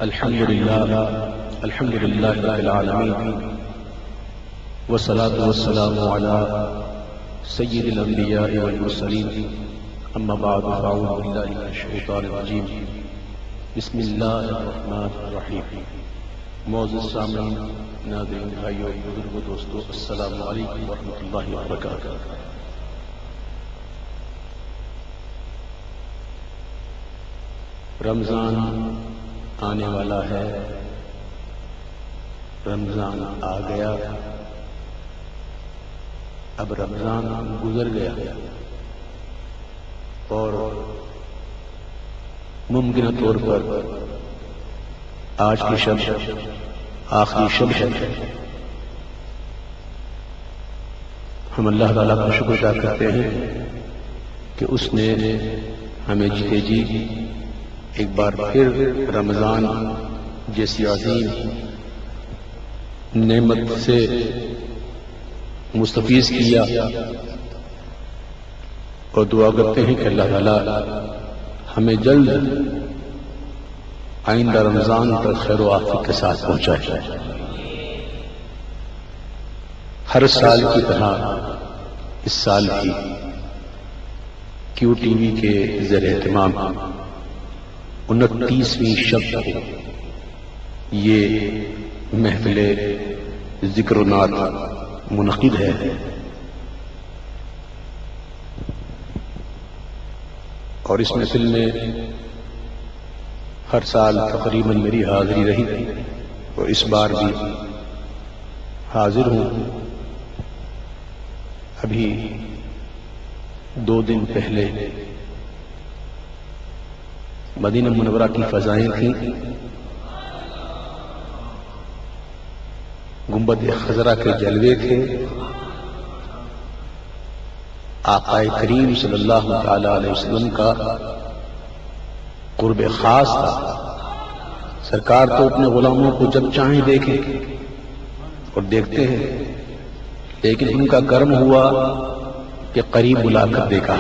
الحمد لله رب العالمين والصلاة والسلام على سيد الأنبياء والمرسلين أما بعد فأعوذ بالله من الشيطان الرجيم بسم الله الرحمن الرحيم. معزز سامعین، ناظرین، بھائیو، بزرگو، دوستو، السلام علیکم ورحمۃ اللہ وبرکاتہ. رمضان آنے والا ہے، رمضان آ گیا، اب رمضان گزر گیا اور ممکنہ طور پر آج کی شب آخری شب ہے. ہم اللہ تعالیٰ کا شکر ادا کرتے ہیں کہ اس نے ہمیں جیتے جی ایک بار پھر رمضان جیسی عظیم نعمت سے مستفیض کیا، اور دعا کرتے ہیں کہ اللہ تعالیٰ ہمیں جلد آئندہ رمضان پر خیر و عافیت کے ساتھ پہنچائے. ہر سال کی طرح اس سال کی کیو ٹی وی کے زیر اہتمام 29ویں شب کو یہ محفل ذکر و نعت منعقد ہے. اور اس محفل میں ہر سال تقریباً میری حاضری رہی اور اس بار بھی حاضر ہوں. ابھی 2 دن پہلے مدینہ منورہ کی فضائیں تھیں، گنبد خضرا کے جلوے تھے، آقا کریم صلی اللہ تعالی علیہ وسلم کا قرب خاص تھا. سرکار تو اپنے غلاموں کو جب چاہیں دیکھیں اور دیکھتے ہیں، لیکن ان کا کرم ہوا کہ قریب بلا کر دیکھا.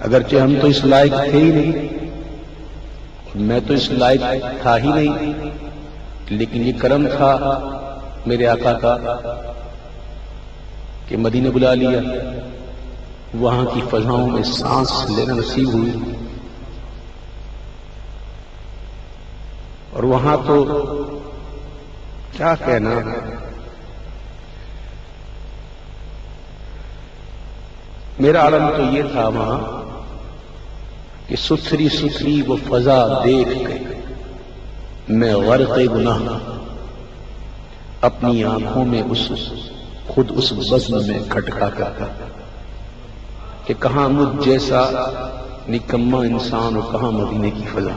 اگرچہ ہم تو اس لائق تھے ہی نہیں، میں تو اس لائق تھا ہی نہیں، لیکن یہ کرم تھا میرے آقا کا کہ مدینہ بلا لیا، وہاں کی فضاؤں میں سانس لینا نصیب ہوئی. اور وہاں تو کیا کہنا، میرا عالم تو یہ تھا وہاں کہ ستھری ستھری وہ فضا دیکھ کے میں غرق گناہ اپنی آنکھوں میں خود اس بزم میں کھٹکا کرتا کہ کہاں مجھ جیسا نکما انسان اور کہاں مدینے کی فضا.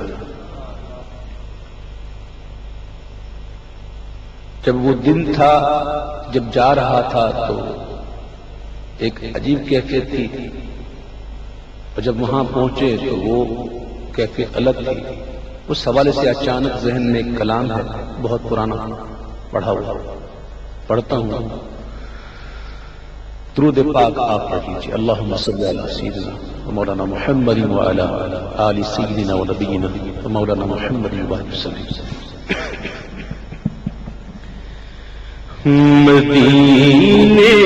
جب وہ دن تھا، جب جا رہا تھا تو ایک عجیب کیفیت تھی، اور جب وہاں پہنچے تو وہ کیفیت الگ تھی. اس حوالے سے اچانک ذہن میں ایک کلام ہے، بہت پرانا پڑھا ہوا، پڑھتا ہوں. درود پاک آپ پڑھ لیجیے. اللہم صلی علی سیدنا مولانا محمد وعلی آل سیدنا و نبینا مولانا محمد وسلم. مدینے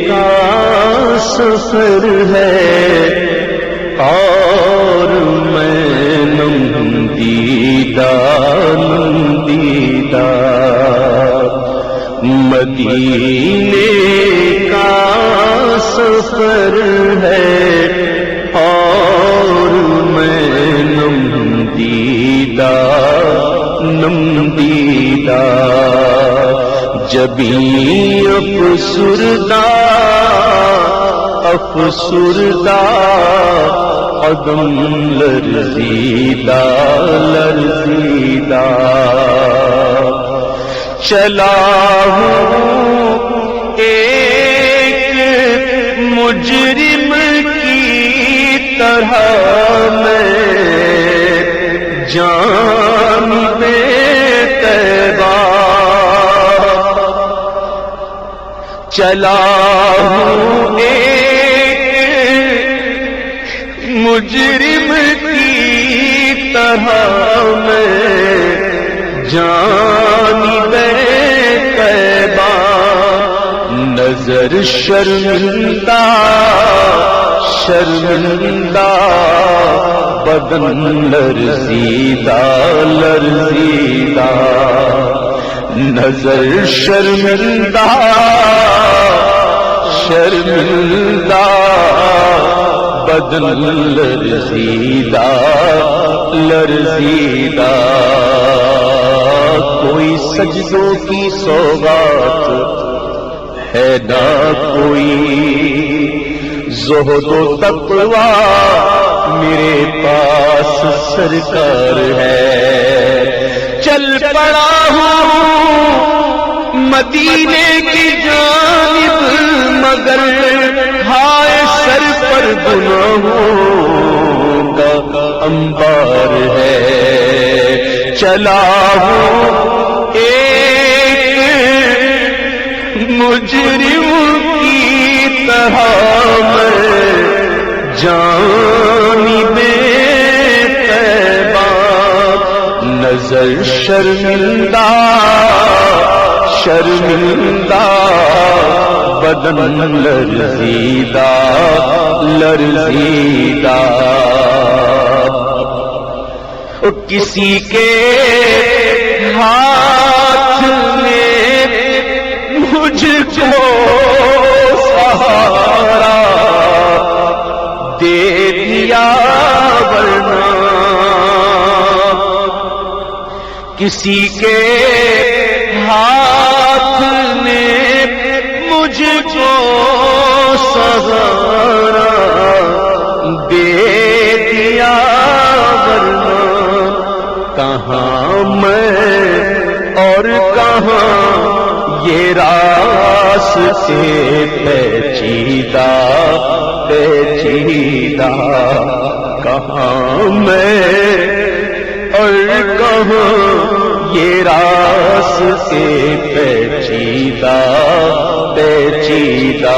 کا سفر ہے اور میں نم دیدہ مدینے کا سفر ہے اور میں نم دیدہ جبھی افسردہ قدم لرزیدہ چلا ہوں ایک مجرم کی طرح میں جان بے تیبہ چلا ہوں ایک مجرم کی طرح میں جانب طیبہ نظر شرمندہ شرمندہ بدن لرزیدہ لرزیدہ نظر شرمندہ شرمندہ بدن لرزیدہ لرزیدہ کوئی سجدوں کی سوغات ہے نہ کوئی زہد و تقوی میرے پاس سرکار ہے چل پڑا ہوں مدینے کی جانب مگر ہائے سر پر گناہوں کا انبار ہے چلا ہوں ایک مجرم کی طرح میں جانب طیبہ نظر شرمندہ شرمندہ بدن لرزیدہ لرزیدہ کسی کے ہاتھ میں مجھ کو سہارا دے دیا ورنہ کسی کے ہاتھ نے مجھ کو سہارا دے دیا ورنہ کہاں میں اور کہاں یہ راستے پیچیدہ پیچیدہ کہاں میں اور کہاں یہ راستے پیچیدہ پیچیدہ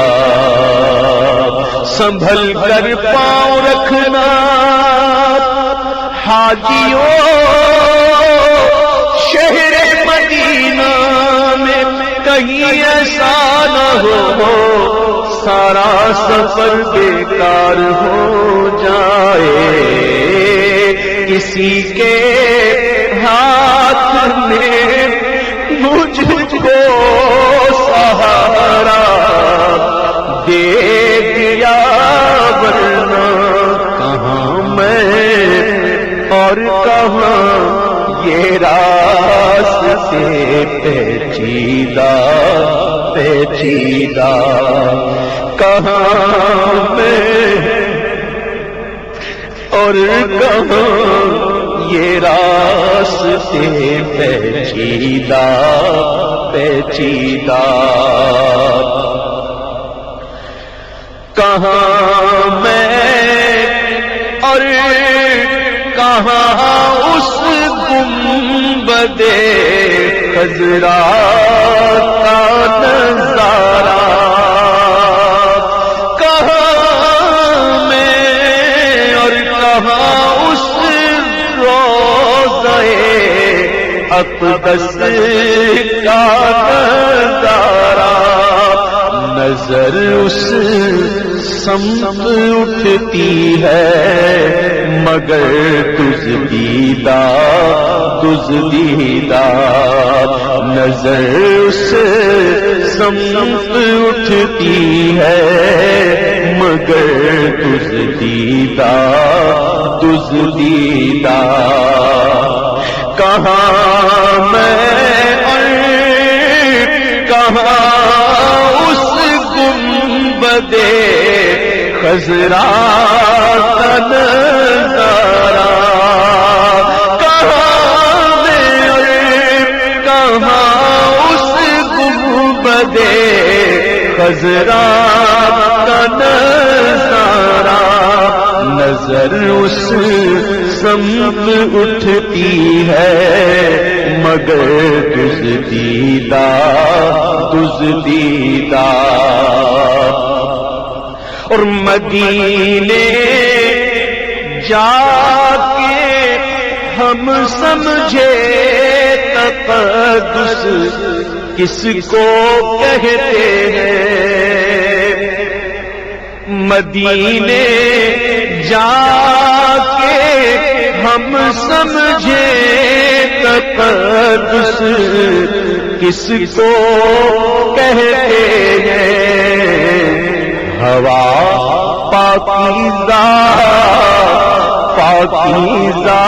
سنبھل کر پاؤں رکھنا حاجیوں شہر مدینہ میں کہیں ایسا نہ ہو سارا سفر بیکار ہو جائے کسی کے ہاتھ میں مجھ کو سہارا دے دیا ورنہ کہاں میں اور کہاں یہ راستے پیچیدہ پیچیدہ کہاں میں اور کہاں یہ راستے پیچیدہ پیچیدہ کہاں میں اور کہاں اس گنبد خضرا کا نظارہ کہاں میں اور کہاں اس روضہ اقدس کا نظارہ نظر اس سمت اٹھتی ہے مگر دزدیدہ دزدیدہ نظر اس سمت اٹھتی ہے مگر دزدیدہ دزدیدہ کہاں میں اور کہاں اس گنبد خضرا کا نظارہ کہاں میں اور کہاں اس گنبد خضرا کا نظارہ نظر اس سمت اٹھتی ہے مگر دزدیدہ دزدیدہ اور مدینے جا کے ہم سمجھے تقدس کس کو کہتے ہیں، مدینے جا کے ہم سمجھے تقدس کس کو کہتے ہیں، ہوا پاکیزہ پاکیزہ